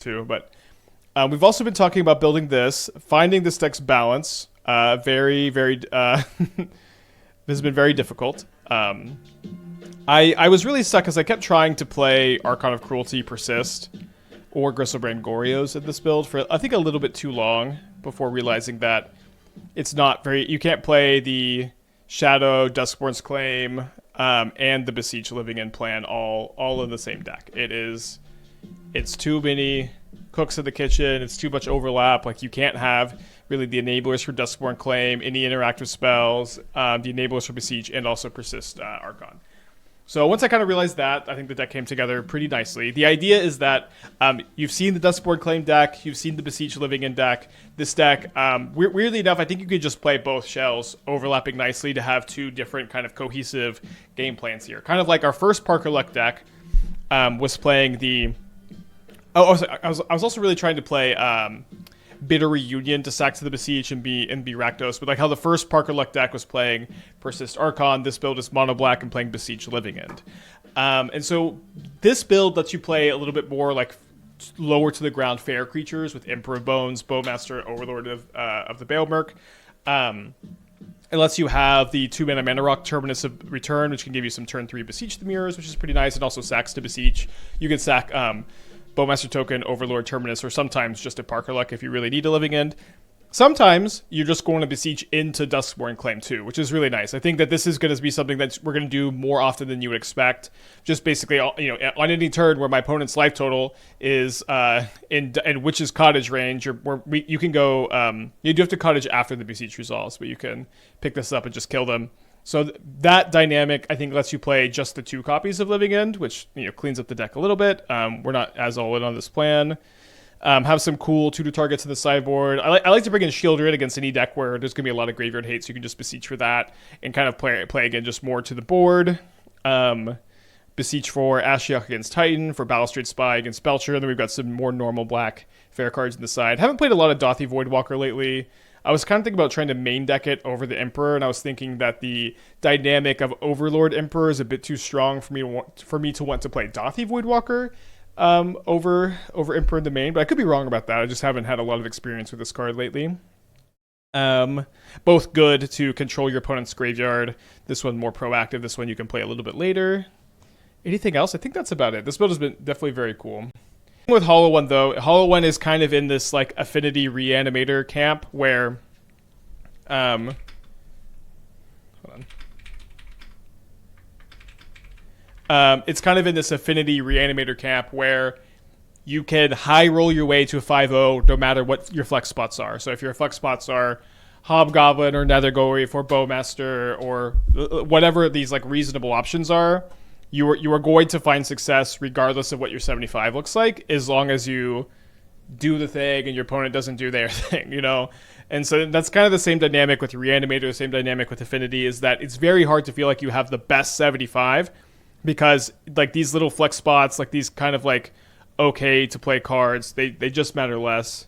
too. But we've also been talking about building this, finding this deck's balance. Very. This has been very difficult. I was really stuck because I kept trying to play Archon of Cruelty Persist or Gristlebrand Gorios in this build for I think a little bit too long before realizing that it's not very. You can't play the Shadow, Duskborn's Claim, and the Beseech Living In plan all in the same deck. It's too many cooks in the kitchen. It's too much overlap. Like, you can't have really the enablers for Duskborn Claim, any interactive spells, the enablers for Beseech, and also Persist Archon. So once I kind of realized that, I think the deck came together pretty nicely. The idea is that you've seen the Duskborn Claim deck, you've seen the Beseech Living In deck. This deck, weirdly enough, I think you could just play both shells overlapping nicely to have two different kind of cohesive game plans here. Kind of like our first Parker Luck deck was playing the... I was also really trying to play Bitter Reunion to sack to the Beseech and be Rakdos, but like how the first Parker Luck deck was playing Persist Archon, this build is mono black and playing Beseech Living End. And so this build lets you play a little bit more like lower to the ground fair creatures with Emperor of Bones, Bowmaster, Overlord of the Balemurk. It lets you have the 2-mana Mana Rock Terminus of Return, which can give you some turn 3 Beseech the Mirrors, which is pretty nice, and also sacks to Beseech. You can sack Bowmaster Token, Overlord Terminus, or sometimes just a Parker Luck if you really need a Living End. Sometimes you're just going to Beseech into Duskborn Claim too, which is really nice. I think that this is going to be something that we're going to do more often than you would expect. Just basically, on any turn where my opponent's life total is in Witch's Cottage range, you can go. You do have to Cottage after the Beseech resolves, but you can pick this up and just kill them. So that dynamic, I think, lets you play just the 2 copies of Living End, which cleans up the deck a little bit. We're not as all in on this plan. Have some cool 2-2 targets in the sideboard. I like to bring in Sheoldred against any deck where there's going to be a lot of graveyard hate, so you can just Beseech for that and kind of play again just more to the board. Beseech for Ashiok against Titan, for Balustrade Spy against Belcher, and then we've got some more normal black fair cards in the side. Haven't played a lot of Dauthi Voidwalker lately. I was kind of thinking about trying to main deck it over the Emperor, and I was thinking that the dynamic of Overlord Emperor is a bit too strong for me to want to play Dauthi Voidwalker over Emperor in the main, but I could be wrong about that. I just haven't had a lot of experience with this card lately. Both good to control your opponent's graveyard. This one more proactive. This one you can play a little bit later. Anything else? I think that's about it. This build has been definitely very cool. With Hollow One though, Hollow One is kind of in this like affinity reanimator camp where hold on. It's kind of in this affinity reanimator camp where you can high roll your way to a 5-0 no matter what your flex spots are. So if your flex spots are Hobgoblin or Nethergory for Bowmaster or whatever these like reasonable options are, you are going to find success regardless of what your 75 looks like, as long as you do the thing and your opponent doesn't do their thing, And so that's kind of the same dynamic with Reanimator, the same dynamic with Affinity, is that it's very hard to feel like you have the best 75 because like these little flex spots, like these kind of like okay to play cards, they just matter less.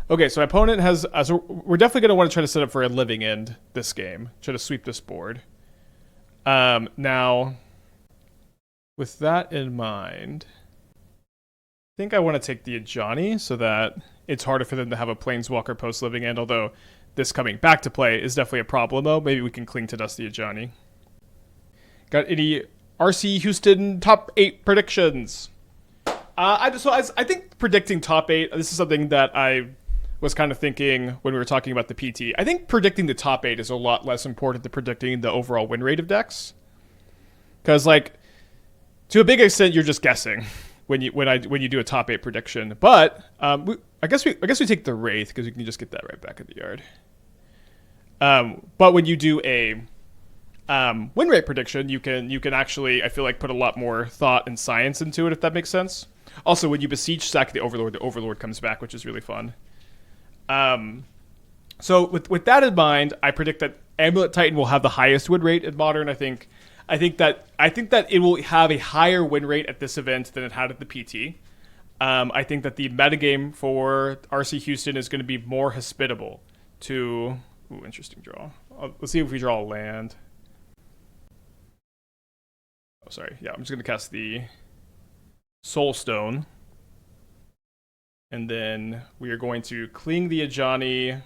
Okay, so my opponent has... so we're definitely going to want to try to set up for a Living End this game. Try to sweep this board. Now... with that in mind, I think I want to take the Ajani so that it's harder for them to have a Planeswalker post Living End, although this coming back to play is definitely a problem, though. Maybe we can cling to Dusty Ajani. Got any RC Houston top 8 predictions? I think predicting top 8, this is something that I was kind of thinking when we were talking about the PT. I think predicting the top 8 is a lot less important than predicting the overall win rate of decks. Because, like... to a big extent, you're just guessing when you do a top 8 prediction. But I guess we take the Wraith because you can just get that right back at the yard. But when you do a win rate prediction, you can actually, I feel like, put a lot more thought and science into it, if that makes sense. Also, when you Beseech sack the Overlord comes back, which is really fun. So with that in mind, I predict that Amulet Titan will have the highest win rate in Modern. I think that it will have a higher win rate at this event than it had at the PT. I think that the metagame for RC Houston is going to be more hospitable to... ooh, interesting draw. Let's see if we draw a land. Oh, sorry. Yeah, I'm just going to cast the Soul Stone. And then we are going to cling the Ajani,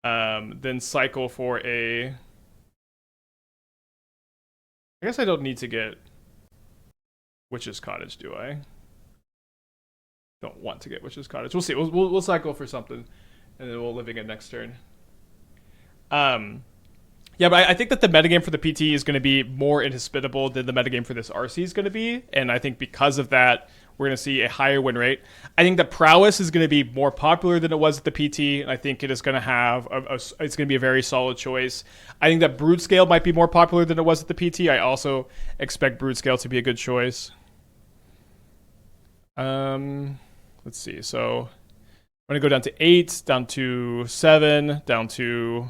then cycle for a... I guess I don't need to get Witch's Cottage, do I? Don't want to get Witch's Cottage. We'll see. We'll cycle for something, and then we'll living it next turn. Yeah, but I think that the metagame for the PT is going to be more inhospitable than the metagame for this RC is going to be, and I think because of that, we're going to see a higher win rate. I think that Prowess is going to be more popular than it was at the PT, and I think it is going to have it's going to be a very solid choice. I think that Brood Scale might be more popular than it was at the PT. I also expect Brood Scale to be a good choice. Let's see. So I'm going to go down to 8, down to 7, down to...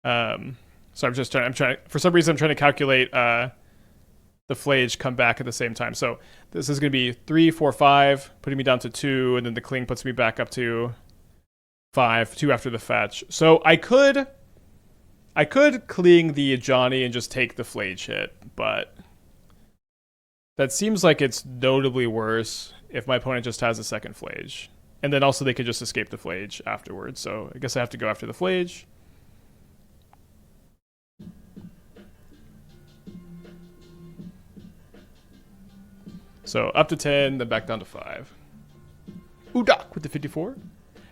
So I'm trying, for some reason I'm trying to calculate, the Flage come back at the same time. So this is going to be 3, 4, 5, putting me down to 2, and then the Cling puts me back up to 5, 2 after the fetch. So I could Cling the Ajani and just take the Flage hit, but that seems like it's notably worse if my opponent just has a second Flage. And then also they could just escape the Flage afterwards. So I guess I have to go after the Flage. So up to 10, then back down to 5. Udak with the 54.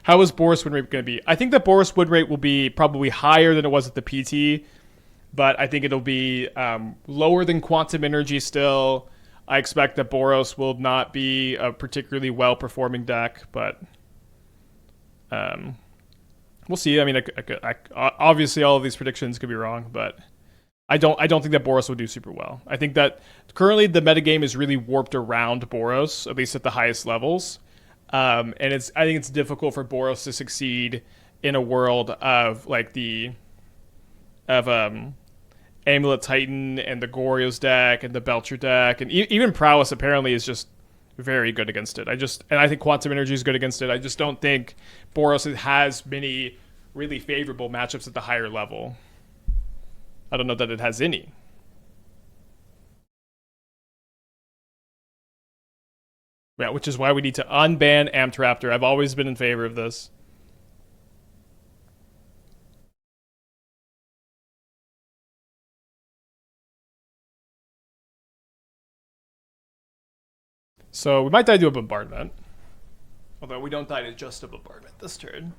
How is Boros win rate going to be? I think that Boros win rate will be probably higher than it was at the PT, but I think it'll be lower than Quantum Energy still. I expect that Boros will not be a particularly well-performing deck, but we'll see. I mean, obviously all of these predictions could be wrong, but I don't think that Boros will do super well. I think that currently the metagame is really warped around Boros, at least at the highest levels. And I think it's difficult for Boros to succeed in a world of like Amulet Titan and the Goryo's deck and the Belcher deck, and even Prowess apparently is just very good against it. And I think Quantum Energy is good against it. I just don't think Boros has many really favorable matchups at the higher level. I don't know that it has any. Yeah, which is why we need to unban Amped Raptor. I've always been in favor of this. So we might die to a bombardment. Although we don't die to just a bombardment this turn.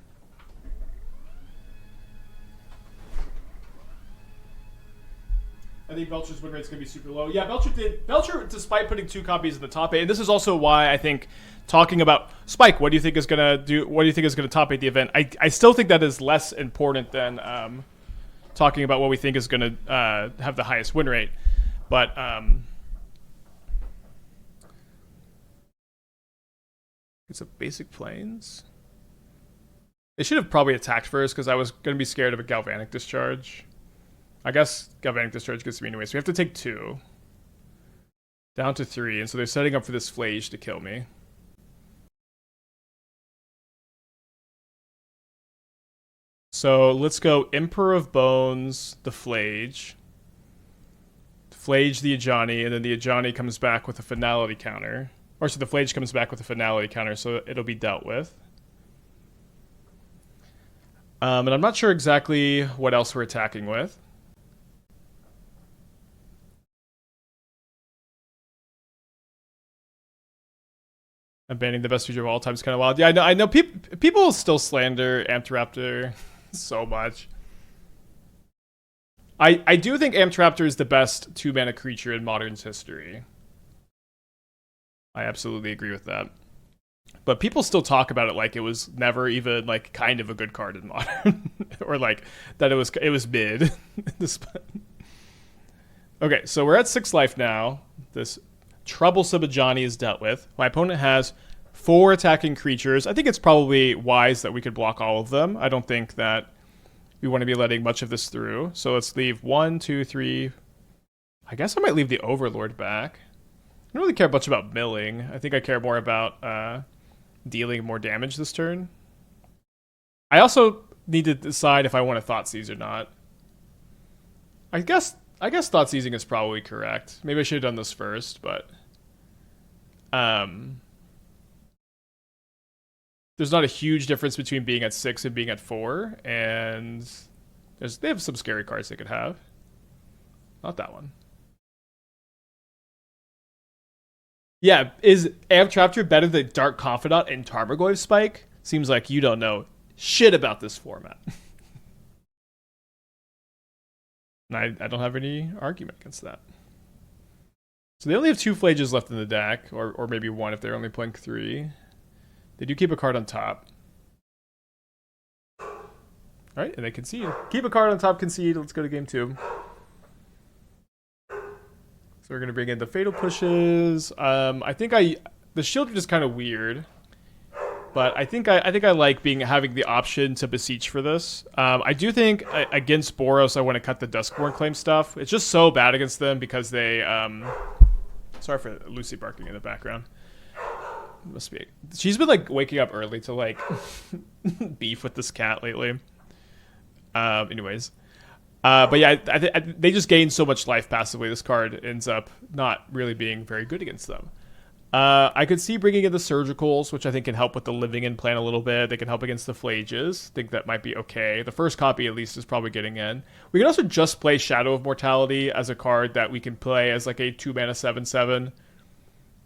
I think Belcher's win rate's going to be super low. Yeah, Belcher, despite putting 2 copies in the top 8, and this is also why I think talking about Spike, what do you think is going to top 8 the event? I still think that is less important than talking about what we think is going to have the highest win rate. But it's a basic planes. They should have probably attacked first because I was going to be scared of a Galvanic Discharge. I guess Galvanic Discharge gets me anyway, so we have to take 2. Down to 3, and so they're setting up for this Flage to kill me. So let's go Emperor of Bones, the Flage the Ajani, and then the Ajani comes back with a Finality counter. Or so the Flage comes back with a Finality counter, so it'll be dealt with. And I'm not sure exactly what else we're attacking with. Abandoning the best feature of all time is kind of wild. Yeah, I know people still slander Amped Raptor so much. I do think Amped Raptor is the best 2-mana creature in Modern's history. I absolutely agree with that. But people still talk about it like it was never even like kind of a good card in Modern, or like that it was mid. Okay, so we're at 6 life now. This troublesome Ajani is dealt with. My opponent has 4 attacking creatures. I think it's probably wise that we could block all of them. I don't think that we want to be letting much of this through. So let's leave 1, 2, 3. I guess I might leave the Overlord back. I don't really care much about milling. I think I care more about dealing more damage this turn. I also need to decide if I want to Thoughtseize or not. I guess I guess Thoughtseizing is probably correct. Maybe I should have done this first, but there's not a huge difference between being at 6 and being at 4, and they have some scary cards they could have. Not that one. Yeah, is Amp Rapture better than Dark Confidant and Tarmogoyf Spike? Seems like you don't know shit about this format. And I don't have any argument against that. So they only have 2 Phlages left in the deck, or maybe 1 if they're only playing 3. They do keep a card on top. Alright, and they concede. Keep a card on top, concede. Let's go to game 2. So we're going to bring in the Fatal Pushes. I think the Sheoldred is kind of weird. But I think I like having the option to Beseech for this. I do think against Boros I want to cut the Duskborn Claim stuff. It's just so bad against them because they sorry for Lucy barking in the background. Must be. She's been like waking up early to like beef with this cat lately. Anyways. But yeah, they just gain so much life passively. This card ends up not really being very good against them. I could see bringing in the Surgicals, which I think can help with the living in plan a little bit. They can help against the Phlages. Think that might be okay. The first copy, at least, is probably getting in. We can also just play Shadow of Mortality as a card that we can play as like a 2-mana 7/7,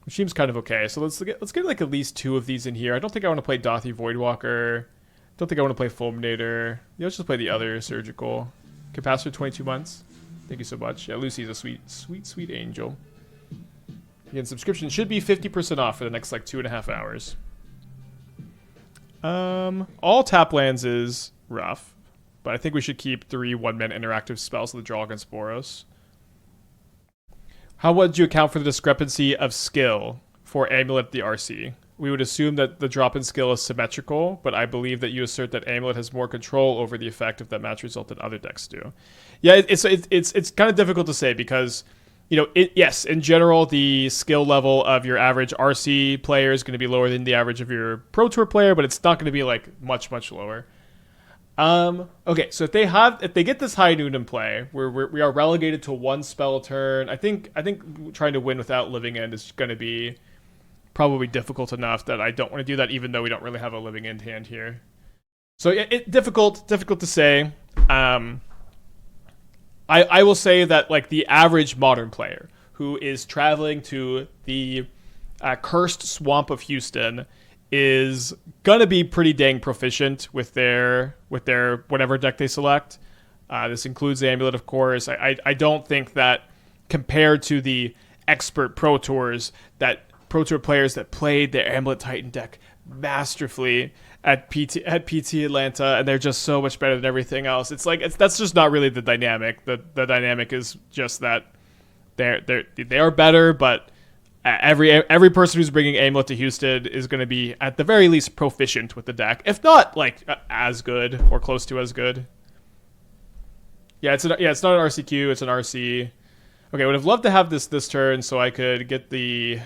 which seems kind of okay. So let's get like at least 2 of these in here. I don't think I want to play Dauthi Voidwalker. Don't think I want to play Fulminator. Yeah, let's just play the other Surgical. Capacitor 22 months. Thank you so much. Yeah, Lucy's a sweet angel. Again, subscription should be 50% off for the next like 2.5 hours. All tap lands is rough, but I think we should keep 3 1-mana interactive spells with the draw against Boros. How would you account for the discrepancy of skill for Amulet the RC? We would assume that the drop in skill is symmetrical, but I believe that you assert that Amulet has more control over the effect of that match result than other decks do. Yeah, it's kind of difficult to say because, you know, yes, in general, the skill level of your average RC player is going to be lower than the average of your Pro Tour player, but it's not going to be like much lower. Okay, so if they get this high noon in play, we are relegated to 1 spell a turn. I think trying to win without living end is going to be probably difficult enough that I don't want to do that, even though we don't really have a living end hand here. So difficult to say. I will say that like the average modern player who is traveling to the cursed swamp of Houston is gonna be pretty dang proficient with their whatever deck they select. This includes the Amulet, of course. I don't think that compared to the expert Pro Tours, that Pro Tour players that played their Amulet Titan deck masterfully at PT Atlanta, and they're just so much better than everything else. That's just not really the dynamic. The dynamic is just that they are better, but every person who's bringing Amulet to Houston is going to be at the very least proficient with the deck, if not like as good or close to as good. Yeah, it's not an RCQ, it's an RC. Okay, I would have loved to have this turn so I could get the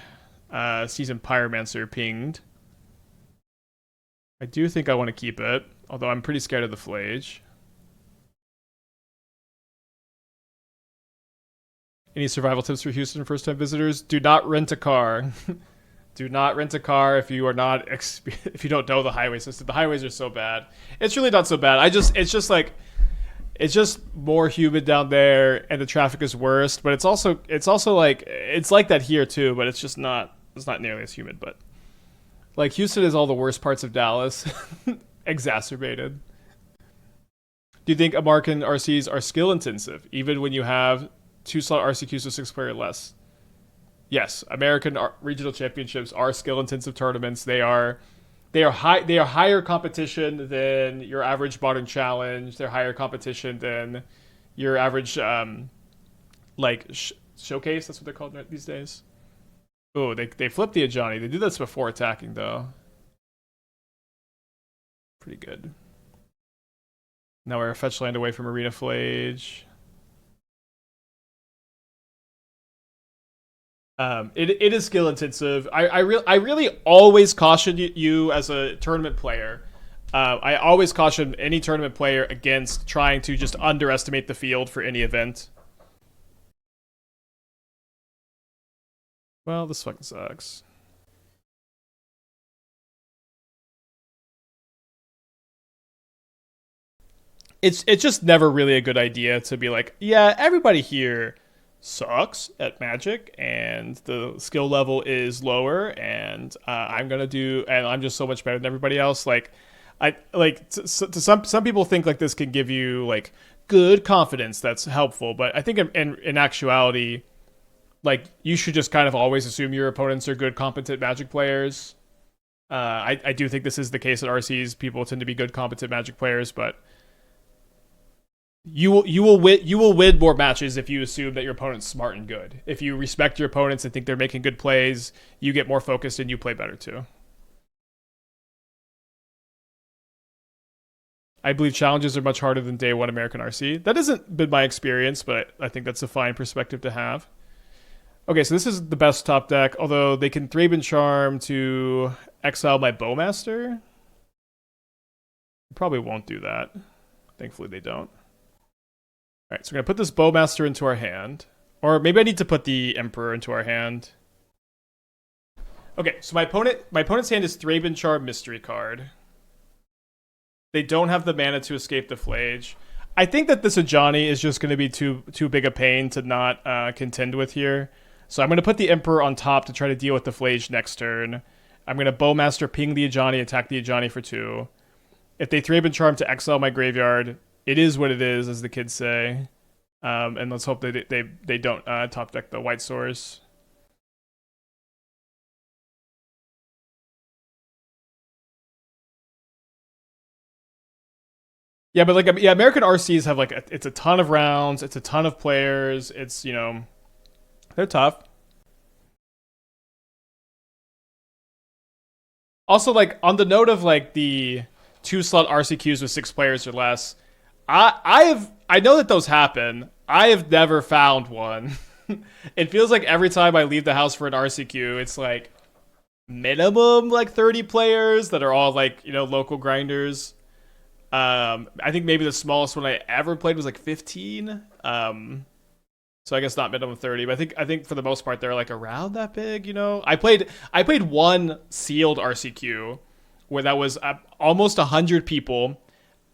Seasoned Pyromancer pinged. I do think I want to keep it, although I'm pretty scared of the Phlage. Any survival tips for Houston first-time visitors? Do not rent a car. Do not rent a car if you are not if you don't know the highway system. The highways are so bad. It's really not so bad. It's just more humid down there, and the traffic is worse. But it's also like that here too. But it's not nearly as humid. But like Houston is all the worst parts of Dallas, exacerbated. Do you think American RCs are skill intensive, even when you have 2-slot RCQs with 6 player or less? Yes, American regional championships are skill intensive tournaments. They are higher competition than your average modern challenge. They're higher competition than your average showcase. That's what they're called these days. Oh, they flipped the Ajani. They do this before attacking though. Pretty good. Now we're a fetch land away from Arena Phlage. It is skill intensive. I really always caution you as a tournament player. I always caution any tournament player against trying to just underestimate the field for any event. Well, this fucking sucks. It's just never really a good idea to be like, yeah, everybody here sucks at Magic, and the skill level is lower, and I'm just so much better than everybody else. Like, I like to some people think like this can give you like good confidence that's helpful, but I think in actuality, like you should just kind of always assume your opponents are good, competent Magic players. I do think this is the case at RCs. People tend to be good, competent Magic players, but you will win more matches if you assume that your opponent's smart and good. If you respect your opponents and think they're making good plays, you get more focused and you play better too. I believe challenges are much harder than day one American RC. That hasn't been my experience, but I think that's a fine perspective to have. Okay, so this is the best top deck, although they can Thraben Charm to exile my Bowmaster. Probably won't do that. Thankfully they don't. Alright, so we're going to put this Bowmaster into our hand. Or maybe I need to put the Emperor into our hand. Okay, so my opponent's hand is Thraben Charm Mystery card. They don't have the mana to escape the Flage. I think that this Ajani is just going to be too big a pain to not contend with here. So I'm going to put the Emperor on top to try to deal with the Flage next turn. I'm going to Bowmaster ping the Ajani, attack the Ajani for 2. If they Thraben Charm to exile my graveyard, it is what it is, as the kids say. And let's hope they don't top deck the White Source. Yeah, but like, yeah, American RCs have like it's a ton of rounds, it's a ton of players. It's they're tough. Also, like on the note of like the 2-slot RCQs with 6 players or less, I know that those happen. I have never found one. It feels like every time I leave the house for an RCQ, it's like minimum like 30 players that are all like local grinders. I think maybe the smallest one I ever played was like 15. So I guess not minimum 30, but I think for the most part they're like around that big. I played one sealed RCQ where that was almost 100 people.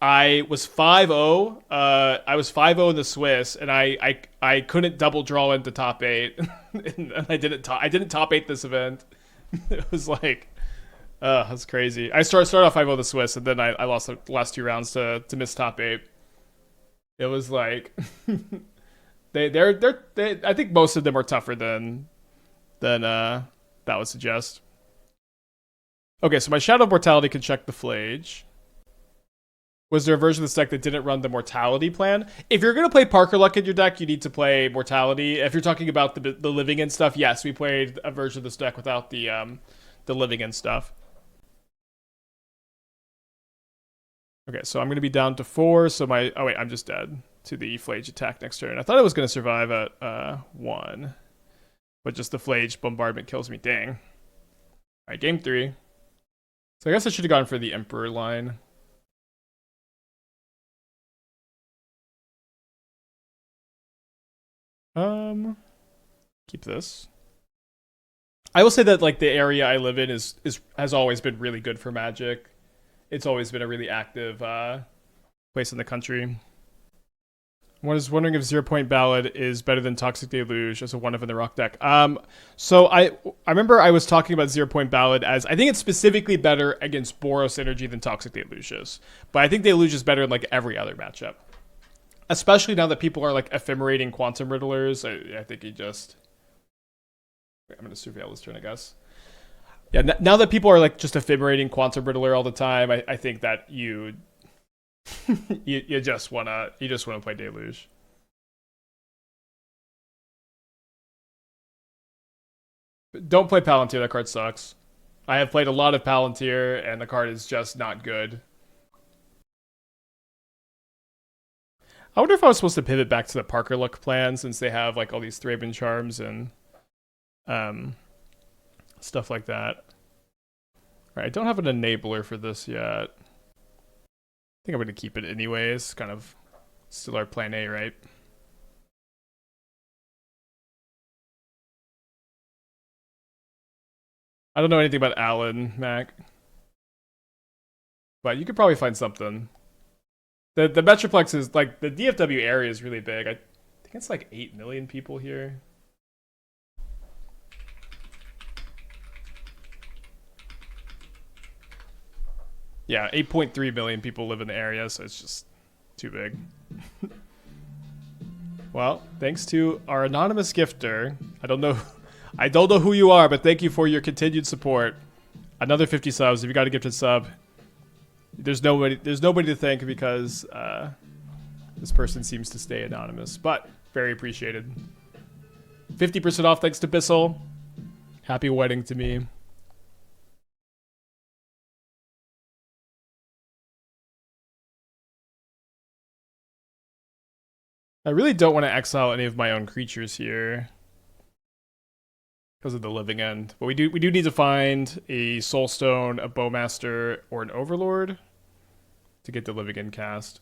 I was 5-0. I was 5-0 in the Swiss, and I couldn't double draw into top 8, and I didn't top 8 this event. It was like, that's crazy. I started off 5-0 the Swiss, and then I lost the last 2 rounds to miss top 8. It was like they I think most of them are tougher than that would suggest. Okay, so my Shadow of Mortality can check the Flage. Was there a version of this deck that didn't run the Mortality plan? If you're going to play Parker Luck in your deck, you need to play Mortality. If you're talking about the Living In stuff, yes, we played a version of this deck without the Living In stuff. Okay, so I'm going to be down to 4, so my... Oh, wait, I'm just dead to the Flage attack next turn. I thought I was going to survive at 1, but just the Flage bombardment kills me. Dang. All right, game 3. So I guess I should have gone for the Emperor line. Keep this. I will say that like the area I live in has always been really good for Magic. It's always been a really active place in the country. I was wondering if 0-Point Ballad is better than Toxic Deluge as a 1-of in the Rock deck. So I remember I was talking about 0-Point Ballad as I think it's specifically better against Boros Energy than Toxic Deluge is. But I think Deluge is better in like every other matchup. Especially now that people are like ephemerating Quantum Riddlers. I think he just... I'm going to surveil this turn, I guess. Yeah, now that people are like just ephemerating Quantum Riddler all the time, I think that you just wanna play Deluge. Don't play Palantir, that card sucks. I have played a lot of Palantir and the card is just not good. I wonder if I was supposed to pivot back to the Parker Luck plan since they have like all these Thraben Charms and stuff like that. All right, I don't have an enabler for this yet. I think I'm going to keep it anyways. Kind of still our plan A, right? I don't know anything about Alan, Mac. But you could probably find something. The Metroplex is, like, the DFW area is really big. I think it's like 8 million people here. Yeah, 8.3 million people live in the area, so it's just too big. Well, thanks to our anonymous gifter. I don't know who you are, but thank you for your continued support. Another 50 subs. If you got a gifted sub, there's nobody to thank because this person seems to stay anonymous, but very appreciated. 50% off thanks to Bissell. Happy wedding to me. I really don't want to exile any of my own creatures here because of the living end, but we do need to find a Soulstone, a Bowmaster, or an Overlord to get the living end cast.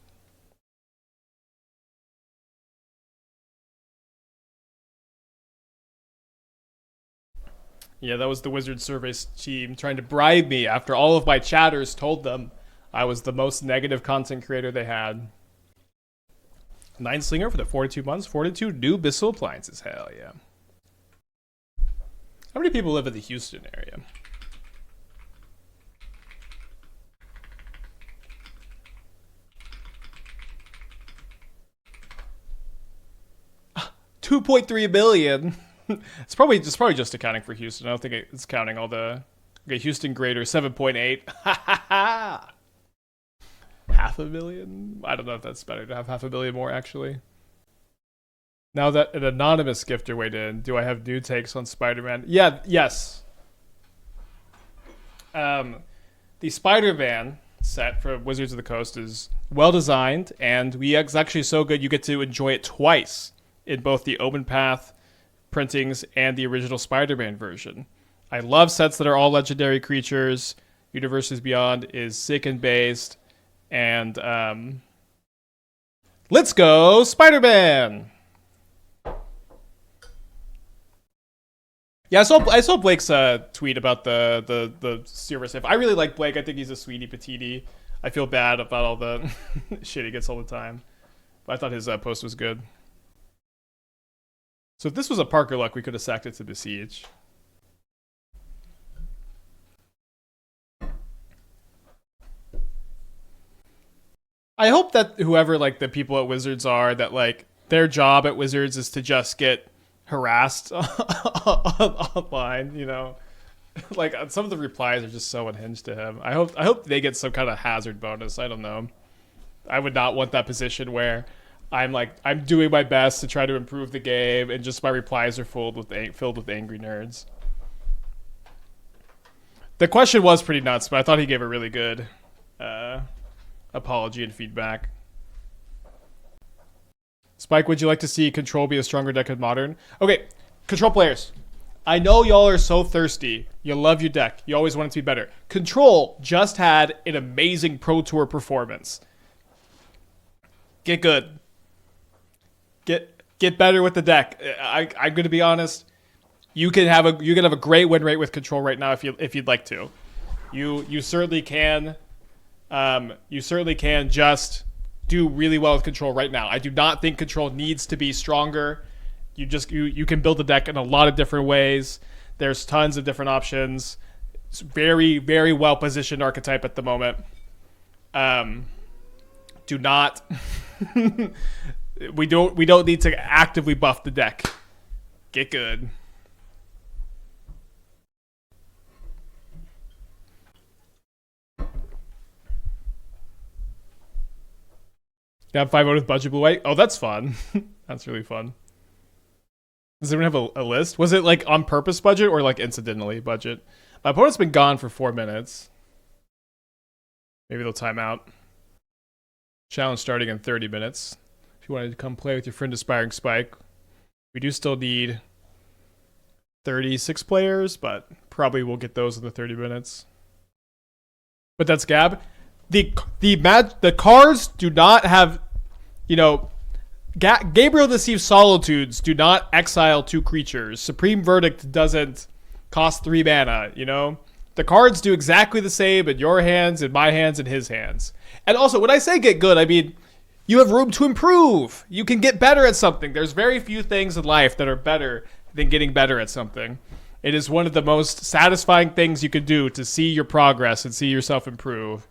Yeah, that was the Wizard Surveys team trying to bribe me after all of my chatters told them I was the most negative content creator they had. 9 Slinger for the 42 months. 42 new Bissell appliances. Hell yeah. How many people live in the Houston area? $2.3 billion. It's probably just accounting for Houston. I don't think it's counting all the. Okay, Houston greater 7.8. $500,000? I don't know if that's better to have $500,000,000 more, actually. Now that an anonymous gifter weighed in, do I have new takes on Spider-Man? Yeah, yes. The Spider-Man set for Wizards of the Coast is well designed, and it's actually so good you get to enjoy it twice in both the Open Path printings and the original Spider-Man version. I love sets that are all legendary creatures. Universes Beyond is sick and based. And let's go Spider-Man. Yeah, I saw Blake's tweet about the Silver Sif. I really like Blake. I think he's a sweetie patootie. I feel bad about all the shit he gets all the time, but I thought his post was good. So if this was a Parker Luck, we could have sacked it to Beseech. I hope that whoever, like, the people at Wizards are, that, like, their job at Wizards is to just get harassed online, you know? Like, some of the replies are just so unhinged to him. I hope they get some kind of hazard bonus. I don't know. I would not want that position where I'm doing my best to try to improve the game, and just my replies are filled with angry nerds. The question was pretty nuts, but I thought he gave a really good apology and feedback. Spike, would you like to see Control be a stronger deck in Modern? Okay, Control players. I know y'all are so thirsty. You love your deck. You always want it to be better. Control just had an amazing Pro Tour performance. Get good. Get better with the deck. I'm going to be honest. You can have a great win rate with Control right now if you'd like to. You certainly can. You certainly can just do really well with Control right now. I do not think Control needs to be stronger. You can build the deck in a lot of different ways. There's tons of different options. It's very, very well positioned archetype at the moment. Do not we don't need to actively buff the deck. Get good. Got 5 out with budget blue white. Oh, that's fun. That's really fun. Does anyone have a list? Was it like on purpose budget or like incidentally budget? My opponent's been gone for 4 minutes. Maybe they'll time out. Challenge starting in 30 minutes. If you wanted to come play with your friend Aspiring Spike, we do still need 36 players, but probably we'll get those in the 30 minutes. But that's Gab. The cards do not have, Gabriel Deceives Solitudes do not exile 2 creatures. Supreme Verdict doesn't cost 3 mana, you know? The cards do exactly the same in your hands, in my hands, in his hands. And also, when I say get good, I mean, you have room to improve. You can get better at something. There's very few things in life that are better than getting better at something. It is one of the most satisfying things you can do to see your progress and see yourself improve.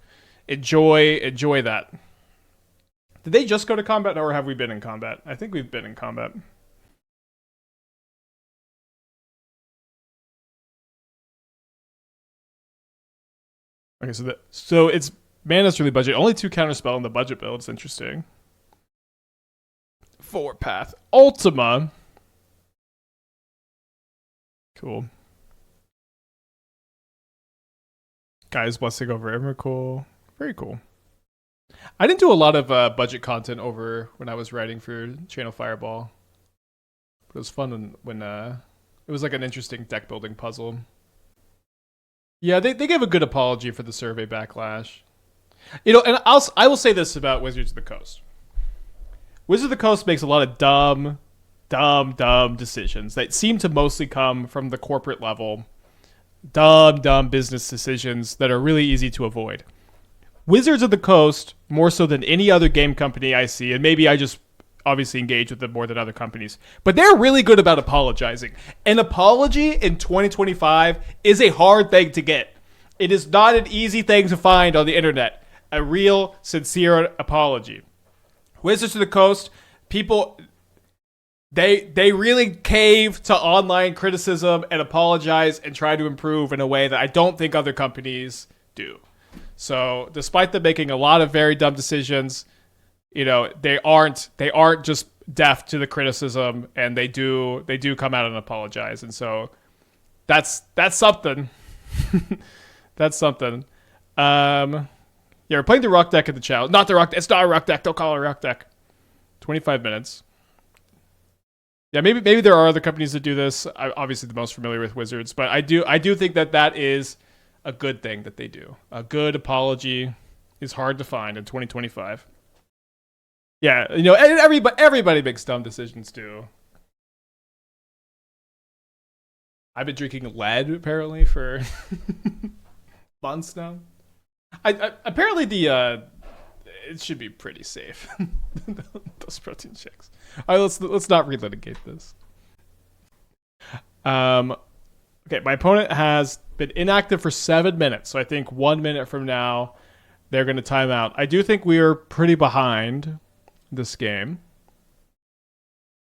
Enjoy that. Did they just go to combat, or have we been in combat? I think we've been in combat. Okay, so it's mana's really budget. Only 2 counterspell in the budget build. It's interesting. 4 path. Ultima. Cool. Guy's Blessing over Emrakul. Very cool. I didn't do a lot of budget content over when I was writing for Channel Fireball. But it was fun when it was like an interesting deck building puzzle. Yeah, they gave a good apology for the survey backlash. You know, and I will say this about Wizards of the Coast. Wizards of the Coast makes a lot of dumb decisions that seem to mostly come from the corporate level. Dumb business decisions that are really easy to avoid. Wizards of the Coast, more so than any other game company I see, and maybe I just obviously engage with them more than other companies, but they're really good about apologizing. An apology in 2025 is a hard thing to get. It is not an easy thing to find on the internet. A real, sincere apology. Wizards of the Coast, people, they really cave to online criticism and apologize and try to improve in a way that I don't think other companies do. So, despite them making a lot of very dumb decisions, you know, they aren't just deaf to the criticism, and they do come out and apologize. And so that's something. That's something. Yeah, we're playing the Ruck deck at the challenge. Not the Ruck. It's not a Ruck deck. Don't call it a Ruck deck. 25 minutes. Yeah, maybe there are other companies that do this. I'm obviously the most familiar with Wizards, but I do think that is a good thing that they do. A good apology is hard to find in 2025. Yeah, you know, and everybody makes dumb decisions too. I've been drinking lead apparently for months now. I apparently it should be pretty safe. Those protein shakes. All right, let's not relitigate this. Okay, my opponent has been inactive for 7 minutes, so I think 1 minute from now they're going to time out. I do think we are pretty behind this game.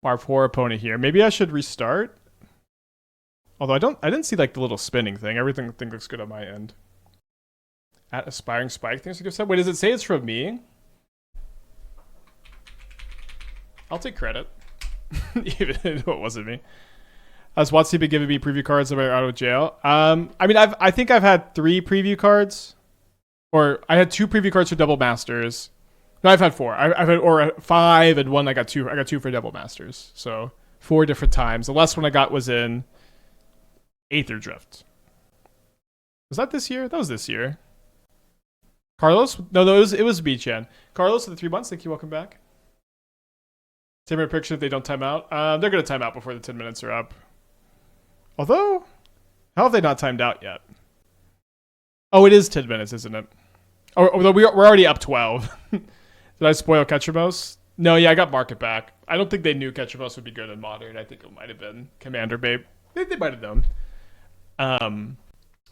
Our poor opponent here. Maybe I should restart. Although I didn't see like the little spinning thing. Everything looks good on my end. At Aspiring Spike, thanks for giving. Wait, does it say it's from me? I'll take credit. Even though it wasn't me. Has Watsy been giving me preview cards when we're out of jail? I mean, I think I've had 3 preview cards. Or I had 2 preview cards for Double Masters. No, I've had 4. I've had 5 and 1. I got 2. I got 2 for Double Masters. So 4 different times. The last one I got was in Aether Drift. Was that this year? That was this year. Carlos? No, it was B-Chan. Carlos, for the 3 months. Thank you. Welcome back. 10-minute prediction if they don't time out. They're going to time out before the 10 minutes are up. Although, how have they not timed out yet? Oh, it is 10 minutes, isn't it? Although we're already up 12. Did I spoil Ketchamos? No, yeah, I got Market back. I don't think they knew Ketchamos would be good in Modern. I think it might have been Commander Babe. They might have known.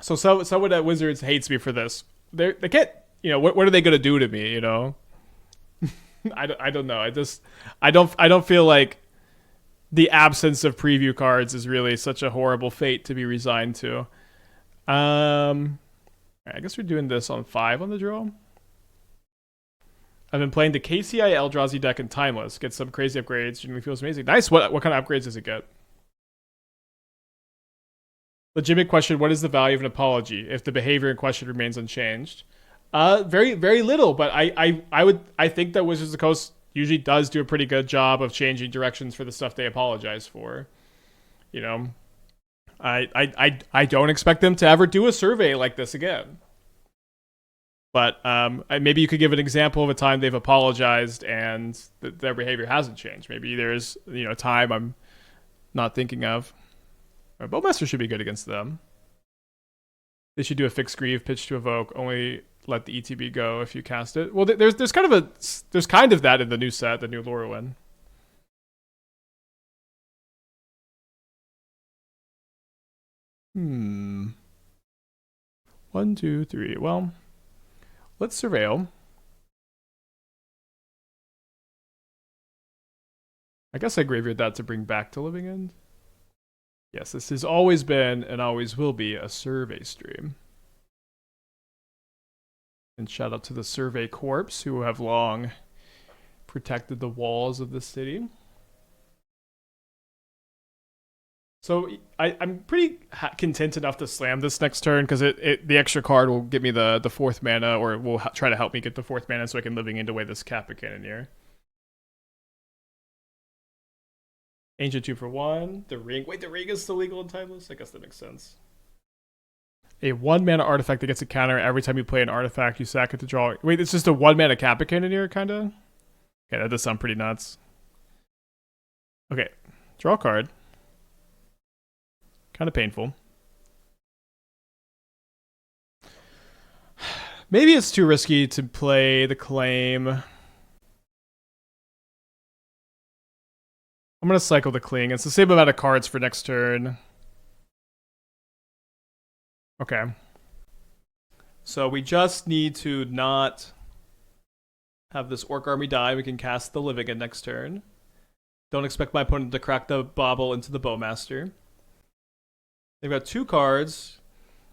So someone at Wizards hates me for this. They can't, you know, what are they going to do to me, you know? I don't know. I don't feel like the absence of preview cards is really such a horrible fate to be resigned to. I guess we're doing this on 5 on the draw. I've been playing the KCI Eldrazi deck in Timeless. Get some crazy upgrades. Genuinely feels amazing. Nice. What kind of upgrades does it get? Legitimate question. What is the value of an apology if the behavior in question remains unchanged? Very, very little, but I think that Wizards of the Coast usually does do a pretty good job of changing directions for the stuff they apologize for. You know, I don't expect them to ever do a survey like this again. But maybe you could give an example of a time they've apologized and their behavior hasn't changed. Maybe there's, you know, a time I'm not thinking of. Bowmaster should be good against them. They should do a fixed grieve, pitch to evoke, only let the ETB go if you cast it. Well, there's kind of that in the new set, the new Lorwyn. Hmm. 1, 2, 3. Well, let's surveil. I guess I graveyard that to bring back to Living End. Yes, this has always been and always will be a survey stream. And shout out to the Survey Corps who have long protected the walls of the city. So I'm pretty content enough to slam this next turn because the extra card will give me the 4th mana, or will try to help me get the 4th mana so I can Living End away this Kappa Cannoneer. Ancient 2 for 1. The ring. Wait, the ring is still legal and timeless? I guess that makes sense. A 1 mana artifact that gets a counter every time you play an artifact, you sack it to draw. Wait, it's just a 1 mana Kappa Cannoneer, kinda? Okay, that does sound pretty nuts. Okay, draw a card. Kind of painful. Maybe it's too risky to play the claim. I'm going to cycle the cling. It's the same amount of cards for next turn. Okay. So we just need to not have this Orc army die. We can cast the Living End next turn. Don't expect my opponent to crack the bauble into the Bowmaster. They've got 2 cards.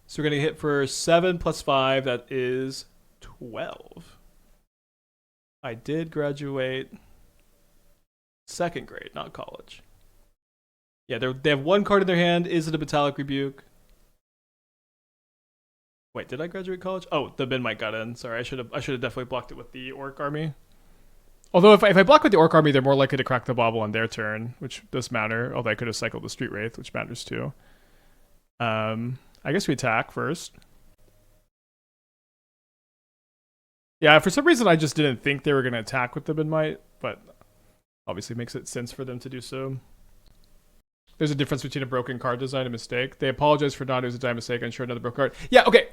So we're going to hit for 7 plus 5. That is 12. I did graduate 2nd grade, not college. Yeah, they have 1 card in their hand. Is it a Metallic Rebuke? Wait, did I graduate college? Oh, the Min Might got in. Sorry, I should have definitely blocked it with the Orc army. Although if I block with the Orc army, they're more likely to crack the bauble on their turn, which does matter. Although I could have cycled the Street Wraith, which matters too. I guess we attack first. Yeah, for some reason I just didn't think they were going to attack with the Min Might, but obviously makes it sense for them to do so. There's a difference between a broken card design and a mistake. They apologize for not, it was a design mistake, and sure another broken card. Yeah, okay.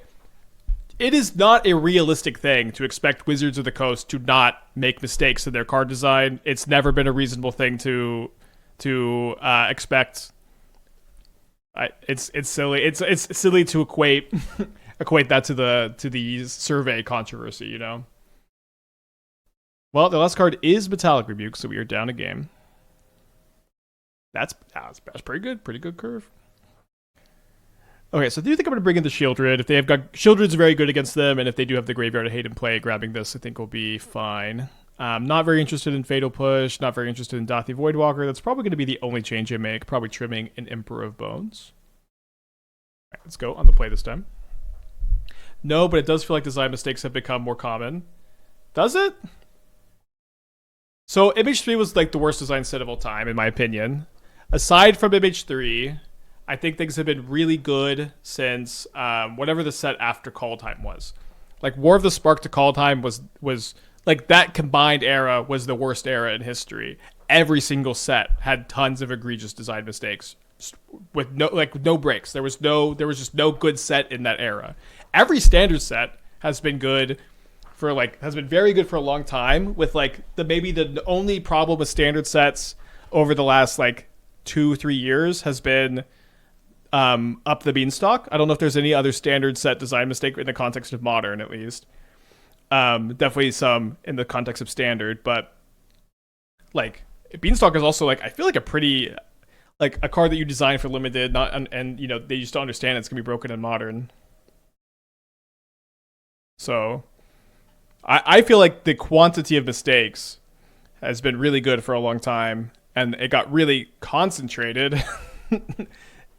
It is not a realistic thing to expect Wizards of the Coast to not make mistakes in their card design. It's never been a reasonable thing to expect. It's silly. It's silly to equate that to the survey controversy, you know. Well, the last card is Metallic Rebuke, so we are down a game. That's pretty good. Pretty good curve. Okay, so do you think I'm going to bring in the Sheoldred? If they have got Sheoldred's very good against them, and if they do have the Graveyard of Hate in play, grabbing this I think will be fine. Not very interested in Fatal Push. Not very interested in Dauthi Voidwalker. That's probably going to be the only change I make. Probably trimming an Emperor of Bones. All right, let's go on the play this time. No, but it does feel like design mistakes have become more common. Does it? So MH3 was like the worst design set of all time, in my opinion. Aside from MH3, I think things have been really good since whatever the set after Call Time was. Like War of the Spark to Call Time was like that combined era was the worst era in history. Every single set had tons of egregious design mistakes with no breaks. There was just no good set in that era. Every standard set has been good has been very good for a long time, with like maybe the only problem with standard sets over the last like 2-3 years has been Up the Beanstalk. I don't know if there's any other standard set design mistake in the context of modern, at least. Definitely some in the context of standard, but like Beanstalk is also like I feel like a pretty like a card that you design for limited, and you know they just don't understand it's gonna be broken in modern. So I feel like the quantity of mistakes has been really good for a long time, and it got really concentrated in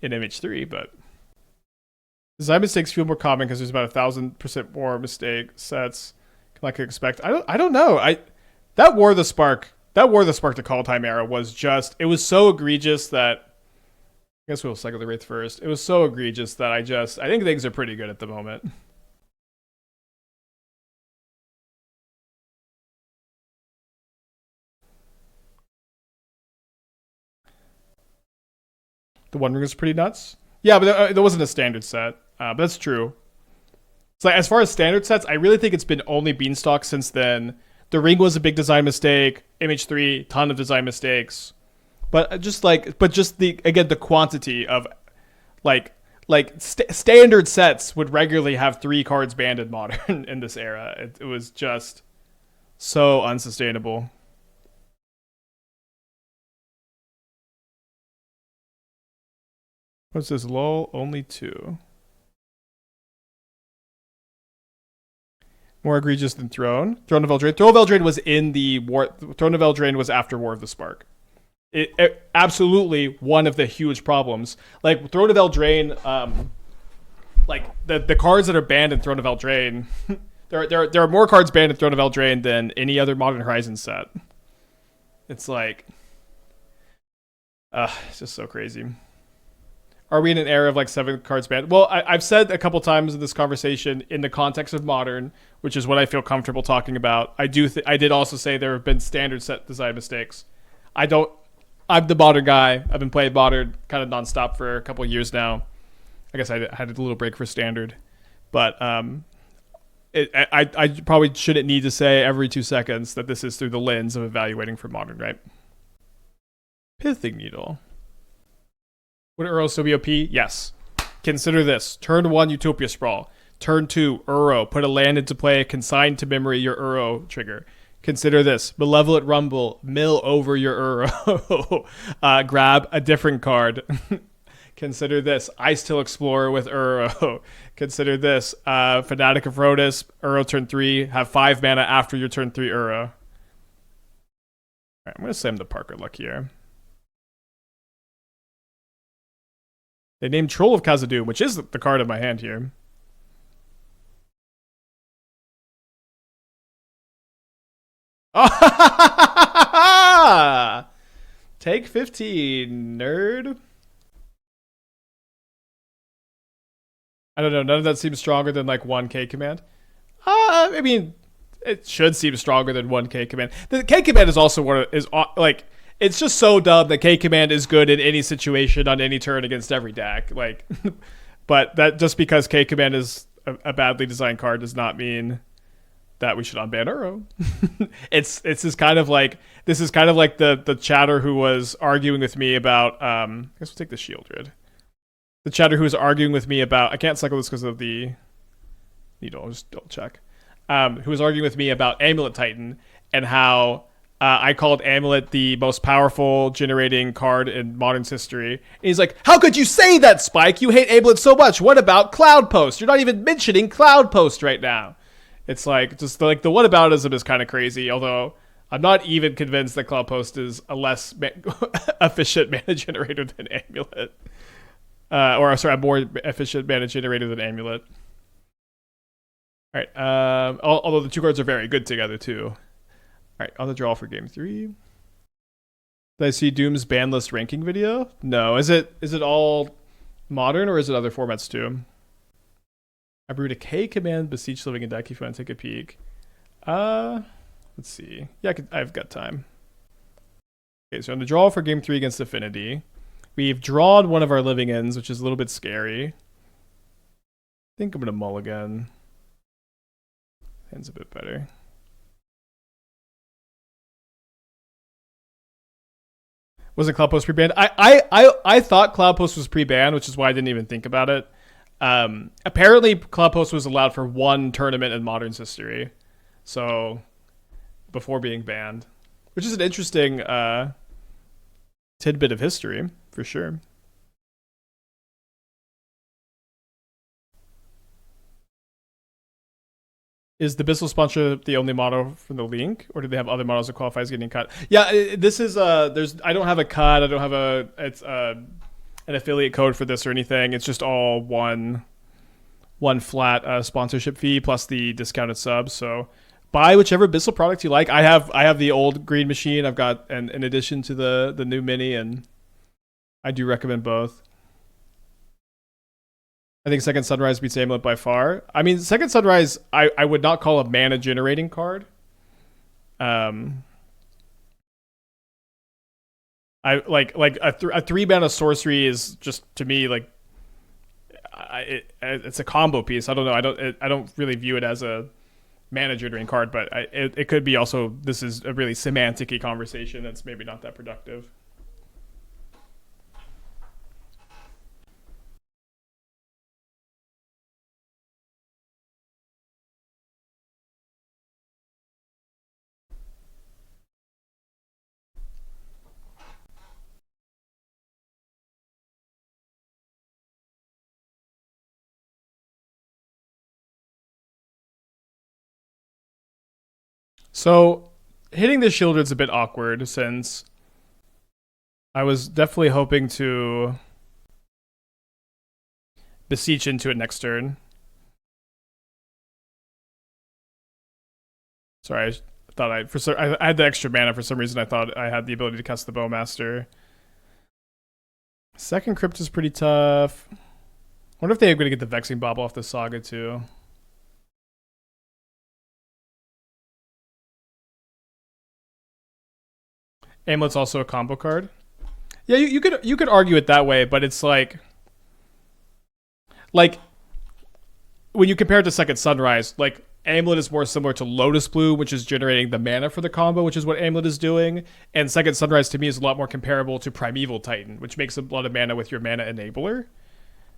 MH3, but design mistakes feel more common because there's about 1,000% more mistake sets than I could expect. I don't know. That War of the Spark to Call Time era was just, it was so egregious that I guess we'll cycle the Wraith first. It was so egregious that I think things are pretty good at the moment. The One Ring was pretty nuts. Yeah, but there wasn't a standard set. But that's true. So as far as standard sets, I really think it's been only Beanstalk since then. The Ring was a big design mistake. MH3, ton of design mistakes. But just the quantity of standard sets would regularly have 3 cards banned in Modern in this era. It was just so unsustainable. What's this? Lol, only 2. More egregious than Throne. Throne of Eldraine. Throne of Eldraine was in the war. Throne of Eldraine was after War of the Spark. It absolutely one of the huge problems. Like Throne of Eldraine, like the cards that are banned in Throne of Eldraine, there are more cards banned in Throne of Eldraine than any other Modern Horizons set. It's like, it's just so crazy. Are we in an era of like 7 cards banned? Well, I've said a couple times in this conversation in the context of Modern, which is what I feel comfortable talking about. I did also say there have been standard set design mistakes. I'm the Modern guy. I've been playing Modern kind of nonstop for a couple of years now. I guess I had a little break for Standard, but I probably shouldn't need to say every 2 seconds that this is through the lens of evaluating for Modern, right? Pithing Needle. Would Uro still be OP? Yes. Consider this. Turn 1, Utopia Sprawl. Turn 2, Uro. Put a land into play, consign to memory your Uro trigger. Consider this. Malevolent Rumble. Mill over your Uro. Grab a different card. Consider this. Ice Till Explorer with Uro. Consider this. Fanatic of Rhodas. Uro turn 3. Have 5 mana after your turn 3 Uro. Alright, I'm going to slam the Parker luck here. They named Troll of Khazad-dm, which is the card in my hand here. Take 15, nerd. I don't know. None of that seems stronger than like 1K command. I mean, it should seem stronger than 1K command. The K command is also like, it's just so dumb that K command is good in any situation on any turn against every deck. Like, but that just because K command is a badly designed card does not mean that we should unban Uro. It's kind of like the chatter who was arguing with me about I guess we'll take the Sheoldred. The chatter who was arguing with me about, I can't cycle this because of the needle, I'll just double check. Who was arguing with me about Amulet Titan and how I called Amulet the most powerful generating card in Modern's history. And he's like, how could you say that, Spike? You hate Amulet so much. What about Cloud Post? You're not even mentioning Cloud Post right now. It's like, just like the whataboutism is kind of crazy, although I'm not even convinced that Cloud Post is a less efficient mana generator than Amulet. A more efficient mana generator than Amulet. Alright, although the 2 cards are very good together too. Alright, on the draw for game 3. Did I see Doom's ban list ranking video? No. Is it all Modern or is it other formats too? I brewed a K command Beseech Living in deck if you want to take a peek. Let's see. Yeah, I've got time. Okay, so on the draw for game 3 against Affinity, we've drawn one of our living ends, which is a little bit scary. I think I'm going to mulligan. Hand's a bit better. Wasn't Cloud Post pre-banned? I thought Cloud Post was pre-banned, which is why I didn't even think about it. Apparently, Cloud Post was allowed for 1 tournament in Modern's history, so before being banned, which is an interesting tidbit of history for sure. Is the Bissell sponsor the only model from the link, or do they have other models that qualify as getting cut? Yeah, this is I don't have a cut. I don't have an affiliate code for this or anything. It's just all one flat sponsorship fee plus the discounted subs. So buy whichever Bissell product you like. I have the old green machine. I've got in addition to the new mini, and I do recommend both. I think Second Sunrise beats Amulet by far. I mean, Second Sunrise, I would not call a mana generating card. I I like a 3-mana sorcery is just, to me, like it's a combo piece. I don't know. I don't really view it as a manager drain card, but it could be also, this is a really semantic-y conversation that's maybe not that productive. So hitting the Sheoldred's a bit awkward, since I was definitely hoping to Beseech into it next turn. Sorry, I thought I had the extra mana for some reason. I thought I had the ability to cast the Bowmaster. Second Crypt is pretty tough. I wonder if they're going to get the Vexing Bauble off the Saga too. Amulet's also a combo card. Yeah, you could argue it that way, but it's like when you compare it to Second Sunrise, like Amulet is more similar to Lotus Blue, which is generating the mana for the combo, which is what Amulet is doing. And Second Sunrise to me is a lot more comparable to Primeval Titan, which makes a lot of mana with your mana enabler.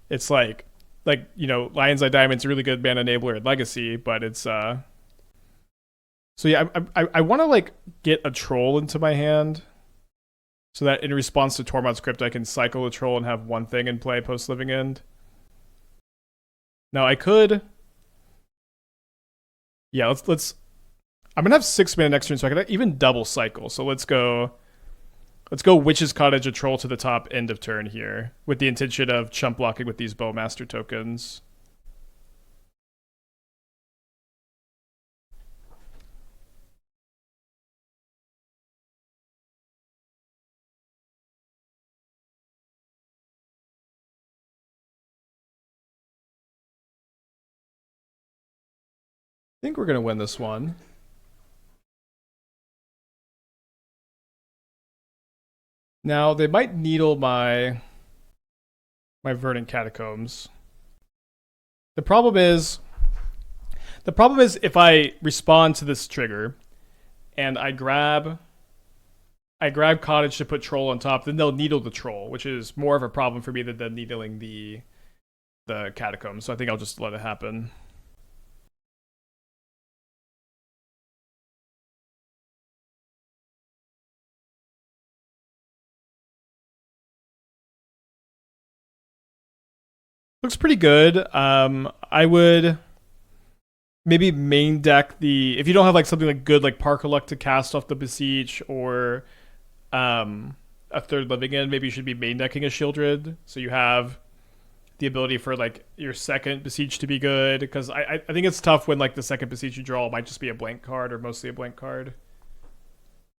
It's like you know, Lion's Eye Diamond's a really good mana enabler in Legacy, but it's so yeah, I want to like get a troll into my hand, so that in response to Tormod's Crypt, I can cycle a troll and have one thing in play post Living End. Now I could, yeah, let's. I'm gonna have 6 mana next turn, so I can even double cycle. So let's go Witch's Cottage, a troll to the top end of turn here, with the intention of chump blocking with these Bowmaster tokens. I think we're gonna win this one. Now they might needle my Verdant Catacombs. The problem is if I respond to this trigger and I grab Cottage to put Troll on top, then they'll needle the Troll, which is more of a problem for me than them needling the Catacombs. So I think I'll just let it happen. Looks pretty good. I would maybe main deck if you don't have like something like good like Parker Luck to cast off the Beseech, or a third Living End, maybe you should be main decking a Sheoldred, so you have the ability for like your second Beseech to be good, because I think it's tough when like the second Beseech you draw might just be a blank card, or mostly a blank card.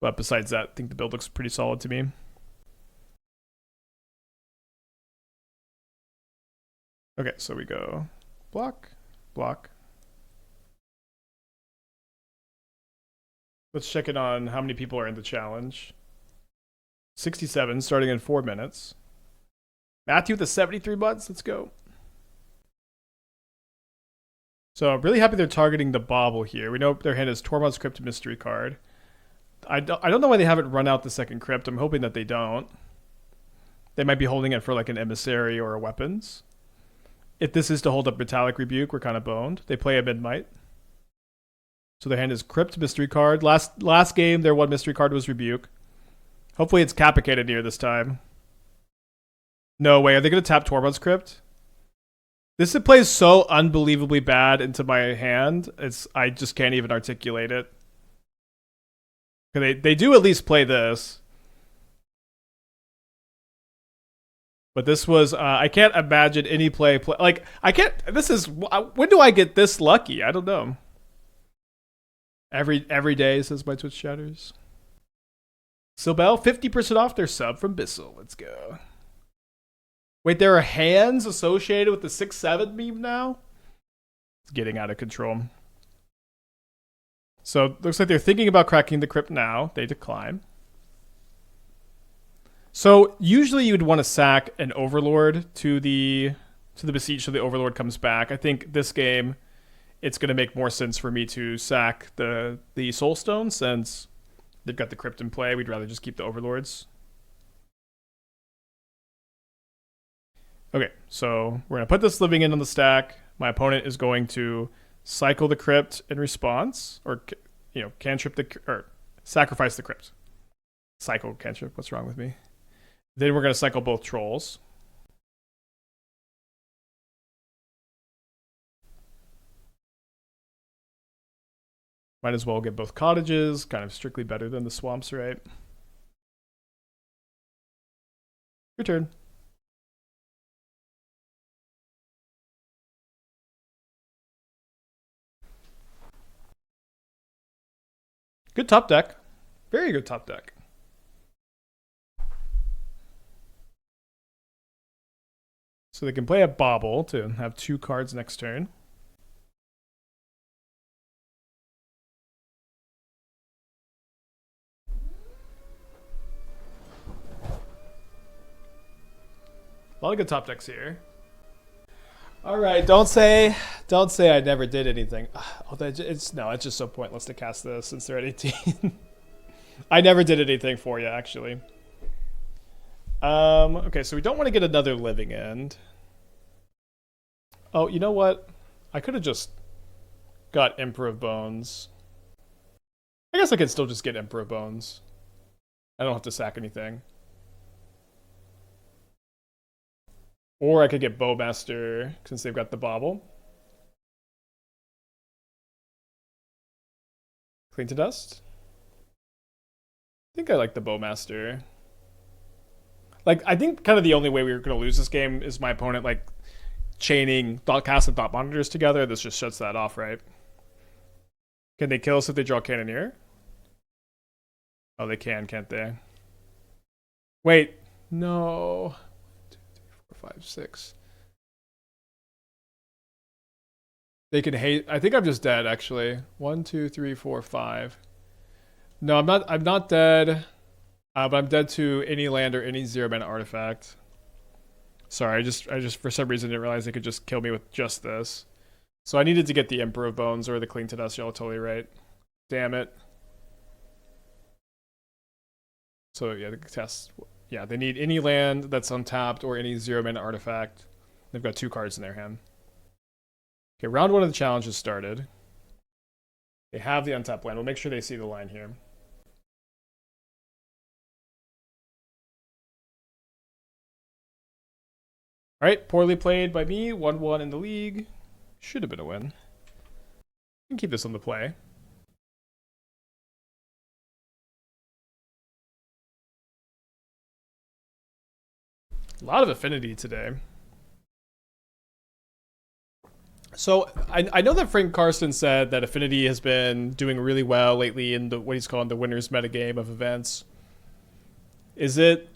But besides that, I think the build looks pretty solid to me. Okay, so we go block, block. Let's check in on how many people are in the challenge. 67, starting in 4 minutes. Matthew with the 73 months, let's go. So I'm really happy they're targeting the Bauble here. We know their hand is Tormod's Crypt Mystery card. I don't know why they haven't run out the second Crypt. I'm hoping that they don't. They might be holding it for like an Emissary or a Weapons. If this is to hold up Metallic Rebuke, we're kind of boned. They play a Midnight. So their hand is Crypt Mystery card. Last game, their one Mystery card was Rebuke. Hopefully it's Capicated near this time. No way. Are they going to tap Tormod's Crypt? This plays so unbelievably bad into my hand. I just can't even articulate it. They do at least play this. But this was, I can't imagine any play, like, I can't, this is, when do I get this lucky? I don't know. Every day, says my Twitch chatters. Silbel, 50% off their sub from Bissell. Let's go. Wait, there are hands associated with the 6-7 meme now? It's getting out of control. So, looks like they're thinking about cracking the Crypt now. They decline. So usually you'd want to sack an Overlord to the Beseech so the Overlord comes back. I think this game it's going to make more sense for me to sack the Soul Stone since they've got the Crypt in play. We'd rather just keep the Overlords. Okay, so we're going to put this living in on the stack. My opponent is going to cycle the Crypt in response, or cantrip or sacrifice the Crypt. Cycle cantrip. What's wrong with me? Then we're going to cycle both Trolls. Might as well get both Cottages. Kind of strictly better than the Swamps, right? Your turn. Good top deck. Very good top deck. So they can play a Bauble to have 2 cards next turn. A lot of good top decks here. All right, don't say I never did anything. Oh, it's just so pointless to cast this since they're at 18. I never did anything for you, actually. Okay, so we don't want to get another Living End. Oh, you know what? I could have just got Emperor of Bones. I guess I could still just get Emperor of Bones. I don't have to sack anything. Or I could get Bowmaster since they've got the Bauble. Clean to Dust. I think I like the Bowmaster. Like, I think kind of the only way we were going to lose this game is my opponent, like, chaining Thoughtcast and Thought Monitors together. This just shuts that off, right? Can they kill us if they draw Cannoneer? Oh, they can, can't they? Wait. No. 5, 6. They can hate. I think I'm just dead actually. 1, 2, 3, 4, 5. No, I'm not. I'm not dead. But I'm dead to any land or any 0-mana artifact. Sorry, I just for some reason didn't realize they could just kill me with just this. So I needed to get the Emperor of Bones or the Clean to Dust. Y'all are totally right. Damn it. So yeah, the test. Yeah, they need any land that's untapped or any 0-mana artifact. They've got 2 cards in their hand. Okay, round 1 of the challenge has started. They have the untapped land. We'll make sure they see the line here. All right, poorly played by me. 1-1 in the league. Should have been a win. You can keep this on the play. A lot of affinity today. So I know that Frank Karsten said that affinity has been doing really well lately in what he's calling the winner's metagame of events. Is it?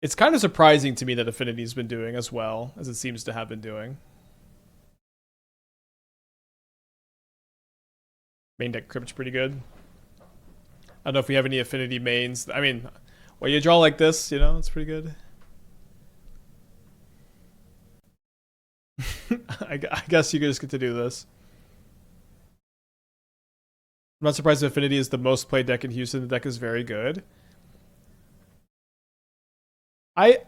It's kind of surprising to me that affinity's been doing as well as it seems to have been doing. Main deck Crypt's pretty good. I don't know if we have any affinity mains. I mean, when you draw like this, it's pretty good. I guess you just get to do this. I'm not surprised Affinity is the most played deck in Houston. The deck is very good.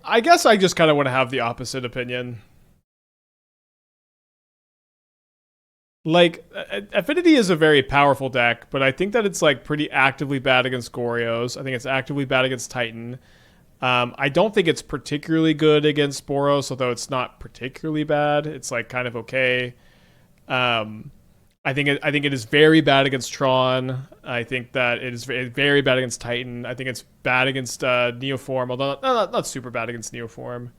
I guess I just kind of want to have the opposite opinion. Like, Affinity is a very powerful deck, but I think that it's like pretty actively bad against Gorios. I think it's actively bad against Titan. I don't think it's particularly good against Boros, although it's not particularly bad. It's like kind of okay. I think it is very bad against Tron. I think that it is very bad against Titan. I think it's bad against Neoform, although not super bad against Neoform.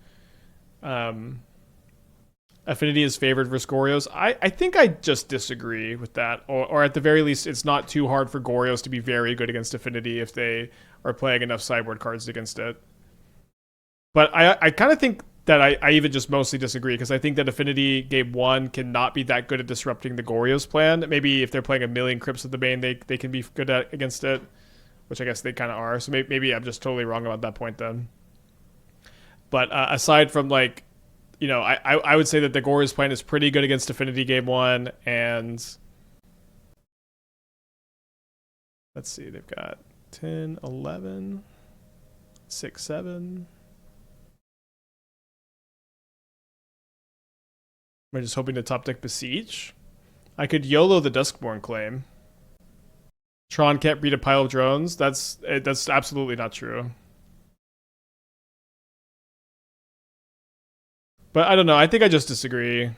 Affinity is favored versus Gorios. I think I just disagree with that, or at the very least, it's not too hard for Gorios to be very good against Affinity if they are playing enough sideboard cards against it. But I kind of think that I even just mostly disagree, because I think that Affinity Game 1 cannot be that good at disrupting the Gorios plan. Maybe if they're playing a million Crypts at the main, they can be good against it. which I guess they kind of are. So maybe I'm just totally wrong about that point then. But aside from like, you know, I would say that the Gore's plan is pretty good against Affinity game 1, and let's see, they've got 10, 11, 6, 7. Am I just hoping to top deck Beseech? I could YOLO the Duskborn claim. Tron can't beat a pile of drones. That's absolutely not true. But I don't know. I think I just disagree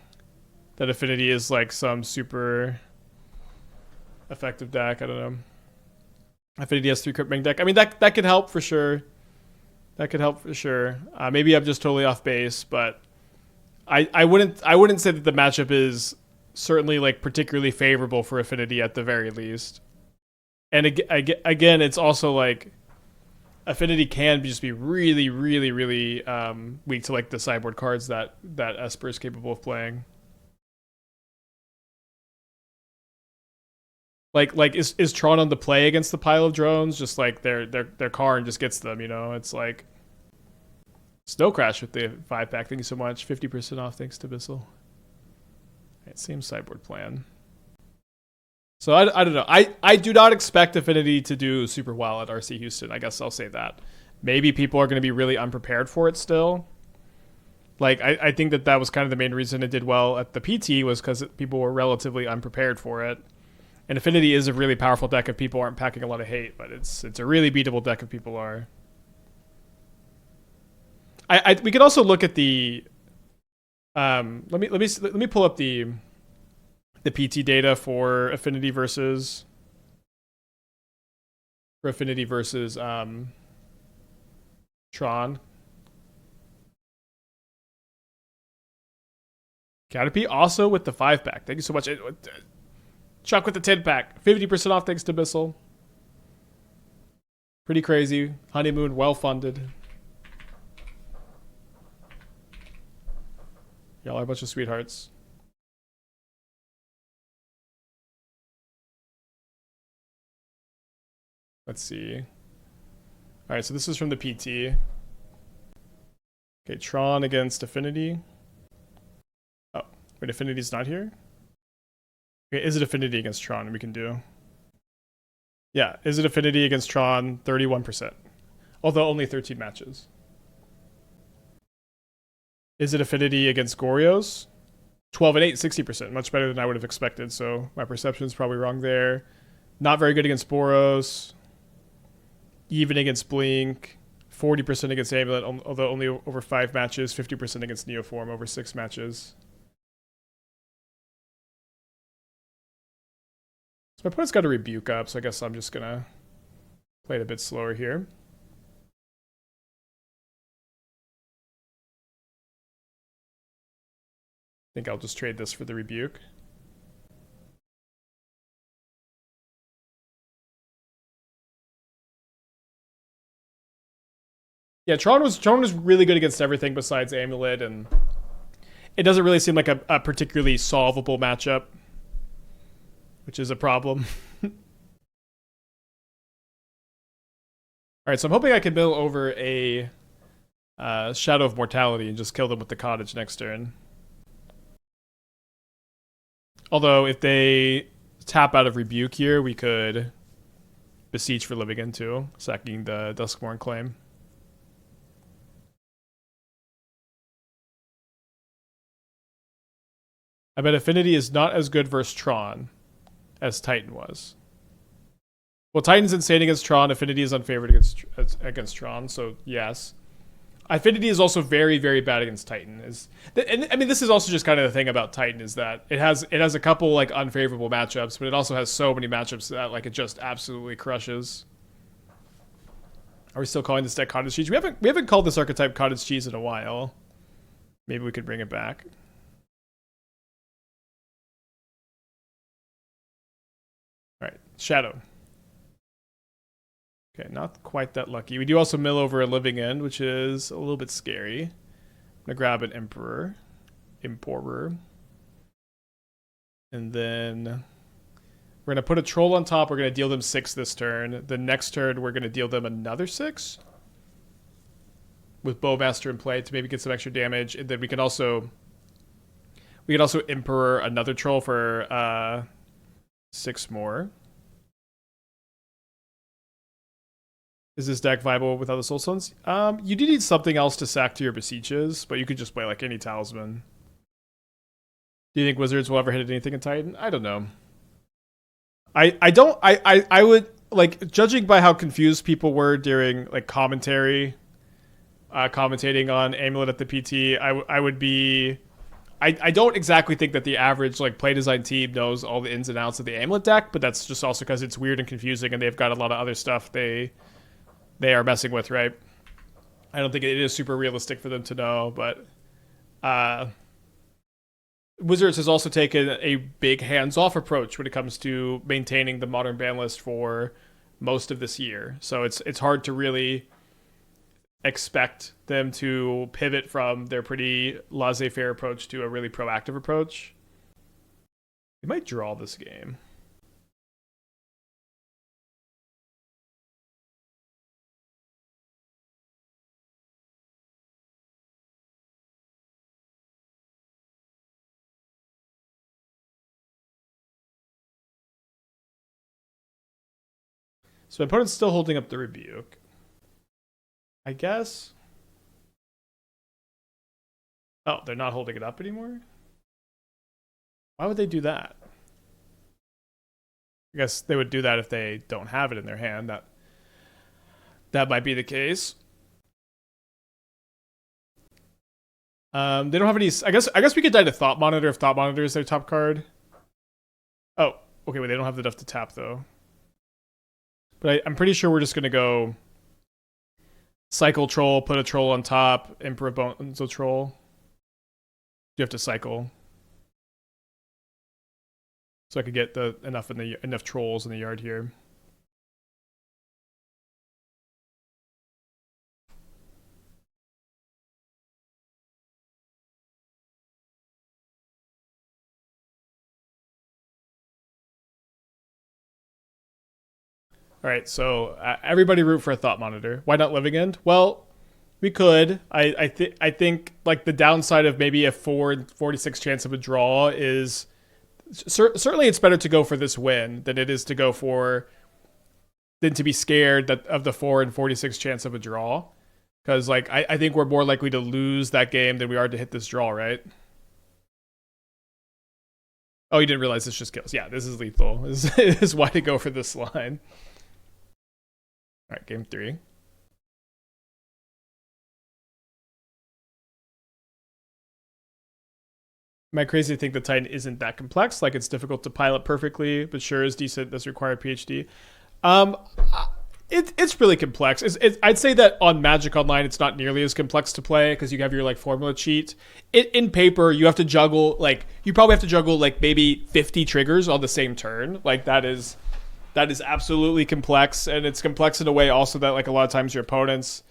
that Affinity is like some super effective deck. I don't know. Affinity has 3 Crypt Bank deck. I mean, that could help for sure. That could help for sure. Maybe I'm just totally off base, but I wouldn't say that the matchup is certainly like particularly favorable for Affinity at the very least. And again, it's also like Affinity can just be really, really, really weak to like the sideboard cards that Esper is capable of playing. Like is Tron on the play against the pile of drones? Just like their car and just gets them, you know? It's like Snow Crash with the 5-pack. Thank you so much. 50% off thanks to Bissell. Right, same sideboard plan. So I don't know. I do not expect Affinity to do super well at RC Houston. I guess I'll say that. Maybe people are going to be really unprepared for it still. Like, I think that was kind of the main reason it did well at the PT was because people were relatively unprepared for it. And Affinity is a really powerful deck if people aren't packing a lot of hate, but it's a really beatable deck if people are. We could also look at the let me pull up the PT data for Affinity versus Tron. Caterpie also with the 5-pack. Thank you so much. Chuck with the 10-pack. 50% off thanks to Bissell. Pretty crazy. Honeymoon well funded. Y'all are a bunch of sweethearts. Let's see. Alright, so this is from the PT. Okay, Tron against Affinity. Oh, wait, Affinity's not here? Okay, is it Affinity against Tron? We can do. Yeah, is it Affinity against Tron? 31%. Although only 13 matches. Is it Affinity against Goryo's? 12 and 8, 60%. Much better than I would have expected, so my perception is probably wrong there. Not very good against Boros. Even against Blink. 40% against Amulet, although only over 5 matches. 50% against Neoform over 6 matches. So my opponent's got a Rebuke up, so I guess I'm just going to play it a bit slower here. I think I'll just trade this for the Rebuke. Yeah, Tron was really good against everything besides Amulet, and it doesn't really seem like a particularly solvable matchup, which is a problem. Alright, so I'm hoping I can mill over a Shadow of Mortality and just kill them with the Cottage next turn. Although, if they tap out of Rebuke here, we could Beseech for living into, sacking the Duskborn claim. I bet Affinity is not as good versus Tron as Titan was. Well, Titan's insane against Tron. Affinity is unfavored against Tron, so yes. Affinity is also very, very bad against Titan. And I mean, this is also just kind of the thing about Titan is that it has a couple like unfavorable matchups, but it also has so many matchups that like it just absolutely crushes. Are we still calling this deck Cottage Cheese? We haven't called this archetype Cottage Cheese in a while. Maybe we could bring it back. All right, Shadow. Okay, not quite that lucky. We do also mill over a Living End, which is a little bit scary. I'm gonna grab an Emperor. And then We're going to put a troll on top. We're going to deal them 6 this turn. The next turn, we're going to deal them another 6 with Bowmaster in play to maybe get some extra damage. And then we can also Emperor another troll for 6 more. Is this deck viable without the Soul Stones? You do need something else to sack to your Beseeches, but you could just play like any Talisman. Do you think Wizards will ever hit anything in Titan? I don't know. I would, like, judging by how confused people were during like commentating on Amulet at the PT, I would be. I don't exactly think that the average like play design team knows all the ins and outs of the Amulet deck, but that's just also because it's weird and confusing, and they've got a lot of other stuff they are messing with, right? I don't think it is super realistic for them to know, but Wizards has also taken a big hands-off approach when it comes to maintaining the modern ban list for most of this year. So it's hard to really expect them to pivot from their pretty laissez-faire approach to a really proactive approach. We might draw this game. So my opponent's still holding up the Rebuke. I guess. Oh, they're not holding it up anymore? Why would they do that? I guess they would do that if they don't have it in their hand. That might be the case. They don't have any. I guess we could die to Thought Monitor if Thought Monitor is their top card. Oh, okay. Wait, they don't have enough to tap though. But I'm pretty sure we're just gonna go cycle troll, put a troll on top, Emperor Bones of Troll. You have to cycle, so I could get enough trolls in the yard here. All right, so everybody root for a Thought Monitor. Why not Living End? Well, we could. I think like the downside of maybe a 46 chance of a draw is certainly it's better to go for this win than it is to go for than to be scared of the 4 and 46 chance of a draw. Because like I think we're more likely to lose that game than we are to hit this draw, right? Oh, you didn't realize this just kills. Yeah, this is lethal. This is why to go for this line. All right, game 3. Am I crazy to think the Titan isn't that complex? Like it's difficult to pilot perfectly, but sure is decent. Does require PhD. It's really complex. I'd say that on Magic Online, it's not nearly as complex to play because you have your like formula cheat. In paper, you have to juggle you probably have to juggle like maybe 50 triggers on the same turn. Like that is absolutely complex, and it's complex in a way also that like a lot of times your opponents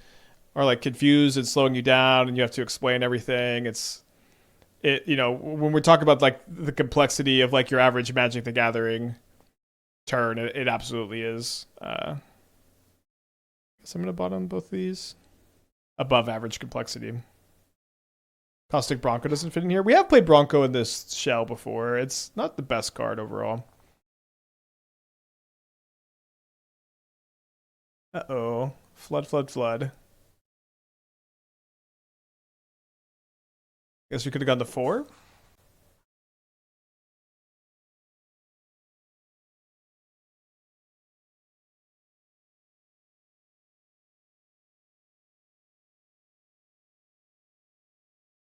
are like confused and slowing you down, and you have to explain everything. When we're talking about like the complexity of like your average Magic the Gathering turn, it absolutely is. Guess I'm gonna bottom both of these. Above average complexity. Caustic Bronco doesn't fit in here. We have played Bronco in this shell before. It's not the best card overall. Uh-oh. Flood. Guess we could have gone to 4.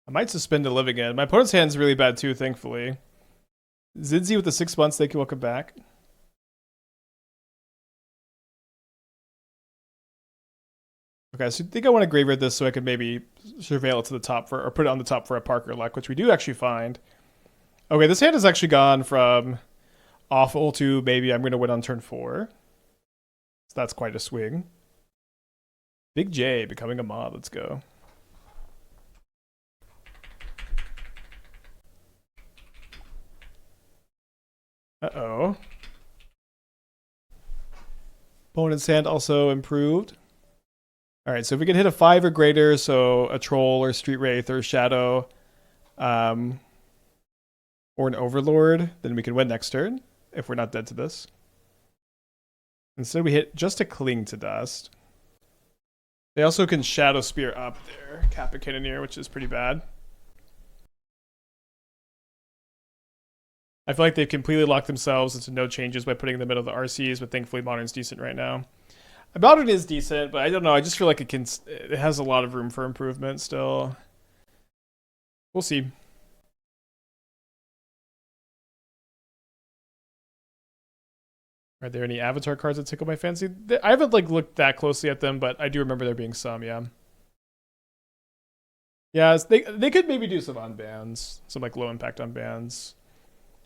I might suspend a Living End. My opponent's hand's really bad too, thankfully. Zinzi with the 6 months. Thank you. Welcome back. Okay, so I think I want to graveyard this so I can maybe surveil it to the top or put it on the top for a Parker Luck, which we do actually find. Okay, this hand has actually gone from awful to maybe I'm going to win on turn 4. So that's quite a swing. Big J becoming a mod. Let's go. Uh-oh. Opponent's hand also improved. All right, so if we can hit a 5 or greater, so a Troll or Street Wraith or Shadow, or an Overlord, then we can win next turn if we're not dead to this. Instead, we hit just a Cling to Dust. They also can Shadow Spear up there, Kappa Cannoneer, which is pretty bad. I feel like they've completely locked themselves into no changes by putting in the middle of the RCs, but thankfully Modern's decent right now. Modern is decent, but I don't know. I just feel like it has a lot of room for improvement still. We'll see. Are there any avatar cards that tickle my fancy? I haven't like looked that closely at them, but I do remember there being some, yeah. Yeah, they could maybe do some unbans, some like low impact unbans.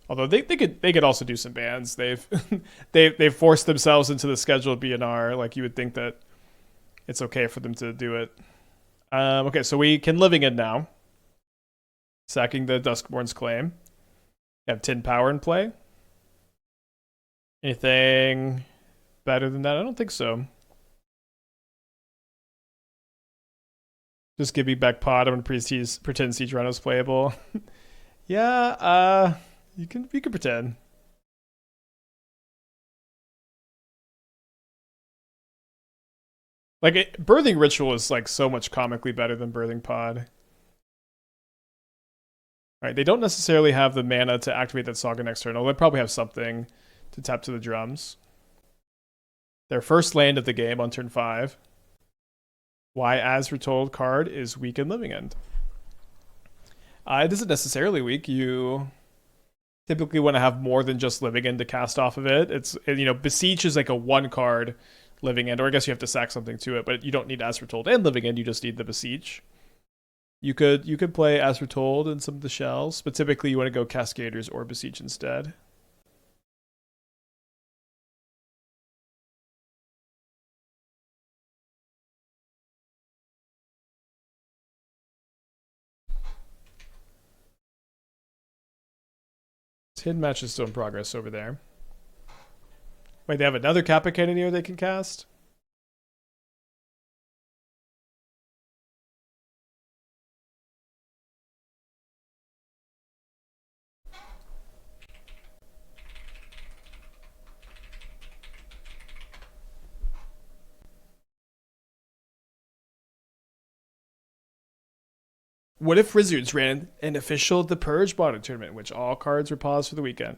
Although they could also do some bans. They've forced themselves into the scheduled BNR. Like you would think that it's okay for them to do it. Okay, so we can Living End now. Sacking the Duskborn's Claim. We have Tin Power in play. Anything better than that? I don't think so. Just give me back pod. I'm gonna pretend Siege Rhino's playable. Yeah, you can pretend. Like Birthing Ritual is like so much comically better than Birthing Pod. Alright, they don't necessarily have the mana to activate that Saga next turn. They'll probably have something to tap to the drums. Their first land of the game on turn 5. Why As Retold card is weak in Living End. It isn't necessarily weak. You typically want to have more than just Living End to cast off of it. It's, you know, Beseech is like a 1 card Living End, or I guess you have to sack something to it, but you don't need As Retold and Living End, you just need the Beseech. You could play As Retold in some of the shells, but typically you want to go Cascaders or Beseech instead. Hidden match is still in progress over there. Wait, they have another Kappa Cannoneer they can cast? What if Wizards ran an official The Purge Modern tournament, in which all cards were paused for the weekend?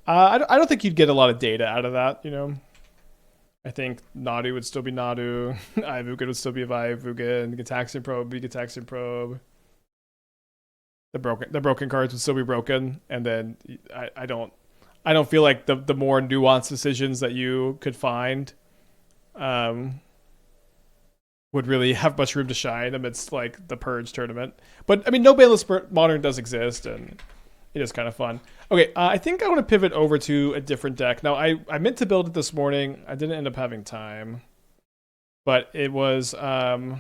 I don't think you'd get a lot of data out of that, you know. I think Nadu would still be Nadu, Ivugan would still be Ivugan, Gataxian Probe would be Gataxian Probe. The broken cards would still be broken, and then I don't feel like the more nuanced decisions that you could find would really have much room to shine amidst like the Purge tournament. But I mean, no Baneless Modern does exist, and it is kind of fun. Okay, I think I want to pivot over to a different deck. Now, I meant to build it this morning. I didn't end up having time, but it was a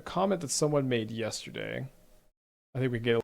comment that someone made yesterday. I think we can get